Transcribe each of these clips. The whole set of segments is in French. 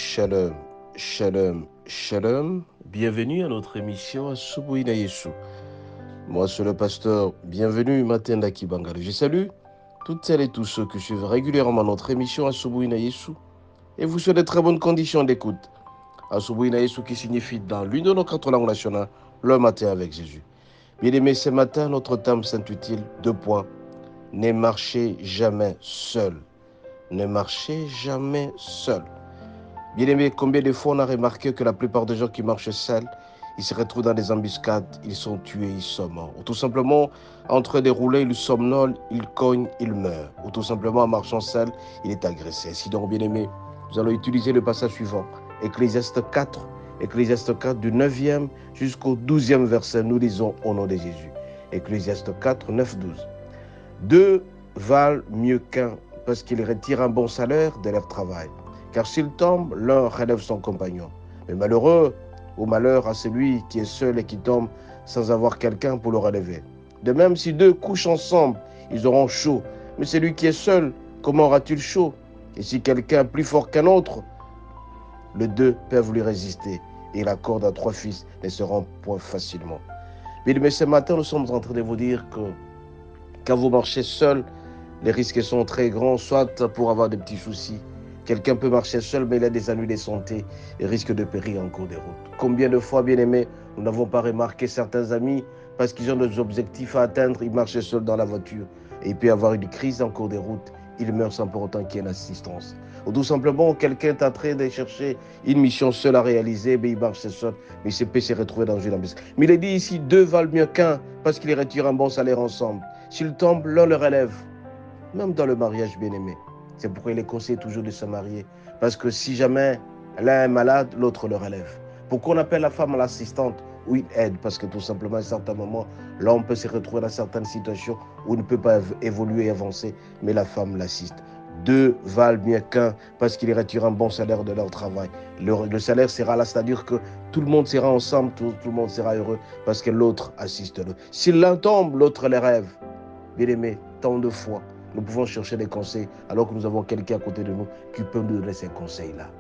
Shalom, shalom, shalom. Bienvenue à notre émission Asubuhi na Yesu. Moi, c'est le pasteur. Bienvenue, Matenda Kibangale. Je salue toutes celles et tous ceux qui suivent régulièrement notre émission Asubuhi na Yesu et vous souhaite de très bonnes conditions d'écoute. Asubuhi na Yesu qui signifie dans l'une de nos quatre langues nationales, le matin avec Jésus. Bien-aimés, ce matin, notre thème s'intitule 2 points. Ne marchez jamais seul. Ne marchez jamais seul. Bien-aimés, combien de fois on a remarqué que la plupart des gens qui marchent seuls, ils se retrouvent dans des embuscades, ils sont tués, ils sont morts. Ou tout simplement, en train de rouler, ils somnolent, ils cognent, ils meurent. Ou tout simplement, en marchant seul, il est agressé. Ainsi donc, bien-aimés, nous allons utiliser le passage suivant. Ecclésiaste 4 du 9e jusqu'au 12e verset, nous lisons au nom de Jésus. Ecclésiaste 4, 9, 12. Deux valent mieux qu'un, parce qu'ils retirent un bon salaire de leur travail. Car s'il tombe, l'un relève son compagnon. Mais malheureux ou malheur à celui qui est seul et qui tombe sans avoir quelqu'un pour le relever. De même, si deux couchent ensemble, ils auront chaud. Mais celui qui est seul, comment aura-t-il chaud? Et si quelqu'un est plus fort qu'un autre, les deux peuvent lui résister. Et la corde à 3 fils ne se rompt point facilement. Mais ce matin, nous sommes en train de vous dire que quand vous marchez seul, les risques sont très grands, soit pour avoir des petits soucis. Quelqu'un peut marcher seul, mais il a des ennuis de santé et risque de périr en cours de route. Combien de fois, bien aimés, nous n'avons pas remarqué certains amis, parce qu'ils ont des objectifs à atteindre, ils marchent seuls dans la voiture. Et il peut y avoir une crise en cours de route, ils meurent sans pour autant qu'il y ait une assistance. Ou tout simplement, quelqu'un est en train de chercher une mission seule à réaliser, mais il marche seul, mais il peut se retrouver dans une embuscade. Mais il est dit ici, deux valent mieux qu'un, parce qu'ils retirent un bon salaire ensemble. S'ils tombent, l'un le relève. Même dans le mariage, bien-aimé. C'est pourquoi il est conseillé toujours de se marier. Parce que si jamais l'un est malade, l'autre le relève. Pourquoi on appelle la femme l'assistante ou une aide? Parce que tout simplement, à un certain moment, l'homme peut se retrouver dans certaines situations où il ne peut pas évoluer et avancer, mais la femme l'assiste. Deux valent mieux qu'un parce qu'ils retirent un bon salaire de leur travail. Le salaire sera là, c'est-à-dire que tout le monde sera ensemble, tout le monde sera heureux parce que l'autre assiste l'autre. Si l'un tombe, l'autre les rêve. Bien-aimé, tant de fois, nous pouvons chercher des conseils alors que nous avons quelqu'un à côté de nous qui peut nous donner ces conseils-là.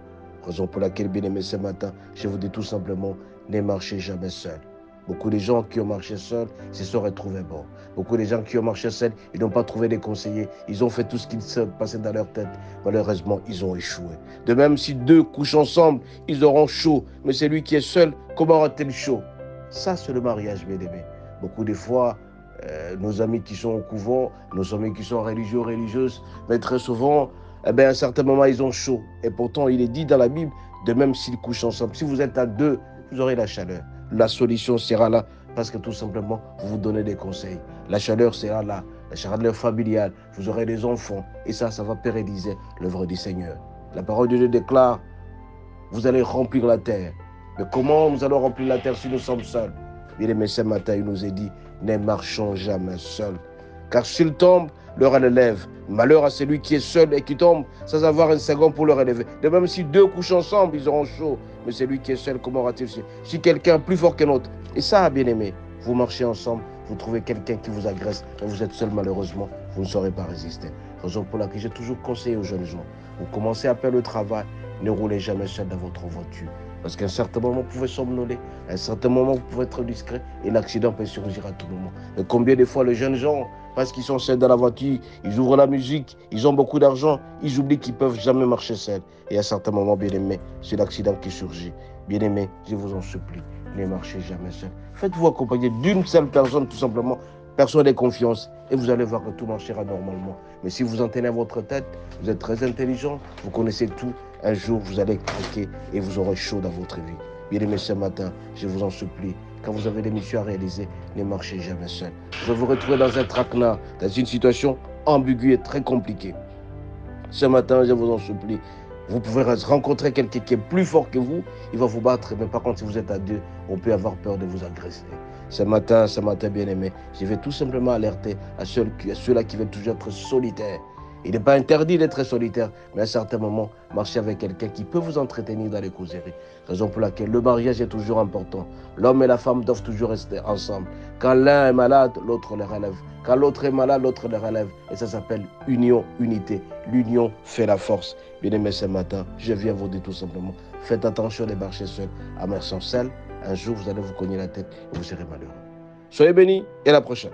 Raison pour laquelle, bien-aimé, ce matin, je vous dis tout simplement, ne marchez jamais seul. Beaucoup de gens qui ont marché seuls se sont retrouvés morts. Beaucoup de gens qui ont marché seuls, ils n'ont pas trouvé des conseillers. Ils ont fait tout ce qui se passait dans leur tête. Malheureusement, ils ont échoué. De même, si deux couchent ensemble, ils auront chaud. Mais celui qui est seul, comment aura-t-il chaud? Ça, c'est le mariage, bien-aimé. Beaucoup de fois, nos amis qui sont au couvent, nos amis qui sont religieux, religieuses, mais très souvent, à un certain moment, ils ont chaud. Et pourtant, il est dit dans la Bible, de même s'ils couchent ensemble, si vous êtes à deux, vous aurez la chaleur. La solution sera là, parce que tout simplement, vous vous donnez des conseils. La chaleur sera là, la chaleur familiale, vous aurez des enfants, et ça va pérenniser l'œuvre du Seigneur. La parole de Dieu déclare, vous allez remplir la terre. Mais comment nous allons remplir la terre si nous sommes seuls? Bien-aimé, ce matin, il nous est dit, ne marchons jamais seuls. Car s'il tombe, le relève. Malheur à celui qui est seul et qui tombe sans avoir un second pour le relever. De même, si deux couchent ensemble, ils auront chaud. Mais celui qui est seul, comment aura-t-il chaud? Si quelqu'un est plus fort qu'un autre. Et ça, bien-aimé, vous marchez ensemble, vous trouvez quelqu'un qui vous agresse, et vous êtes seul, malheureusement, vous ne saurez pas résister. Raison pour laquelle j'ai toujours conseillé aux jeunes gens, vous commencez à faire le travail, ne roulez jamais seul dans votre voiture. Parce qu'à un certain moment, vous pouvez somnoler. À un certain moment, vous pouvez être discret et l'accident peut surgir à tout moment. Mais combien de fois les jeunes gens, parce qu'ils sont seuls dans la voiture, ils ouvrent la musique, ils ont beaucoup d'argent, ils oublient qu'ils ne peuvent jamais marcher seuls. Et à un certain moment, bien-aimé, c'est l'accident qui surgit. Bien-aimé, je vous en supplie, ne marchez jamais seul. Faites-vous accompagner d'une seule personne, tout simplement, personne de confiance, et vous allez voir que tout marchera normalement. Mais si vous en tenez à votre tête, vous êtes très intelligent, vous connaissez tout, un jour vous allez craquer et vous aurez chaud dans votre vie. Bien-aimés, ce matin, je vous en supplie, quand vous avez des missions à réaliser, ne marchez jamais seul. Vous vous retrouvez dans un traquenard, dans une situation ambiguë et très compliquée. Ce matin, je vous en supplie, vous pouvez rencontrer quelqu'un qui est plus fort que vous, il va vous battre, mais par contre, si vous êtes à deux, on peut avoir peur de vous agresser. Ce matin, bien-aimé, je vais tout simplement alerter à ceux-là qui veulent toujours être solitaires. Il n'est pas interdit d'être solitaire, mais à certains moments, marchez avec quelqu'un qui peut vous entretenir dans les causeries. Raison pour laquelle le mariage est toujours important. L'homme et la femme doivent toujours rester ensemble. Quand l'un est malade, l'autre le relève. Quand l'autre est malade, l'autre le relève. Et ça s'appelle union, unité. L'union fait la force. Bien-aimés, ce matin, je viens vous dire tout simplement, faites attention de marcher seul. À marcher seul, un jour, vous allez vous cogner la tête et vous serez malheureux. Soyez bénis et à la prochaine.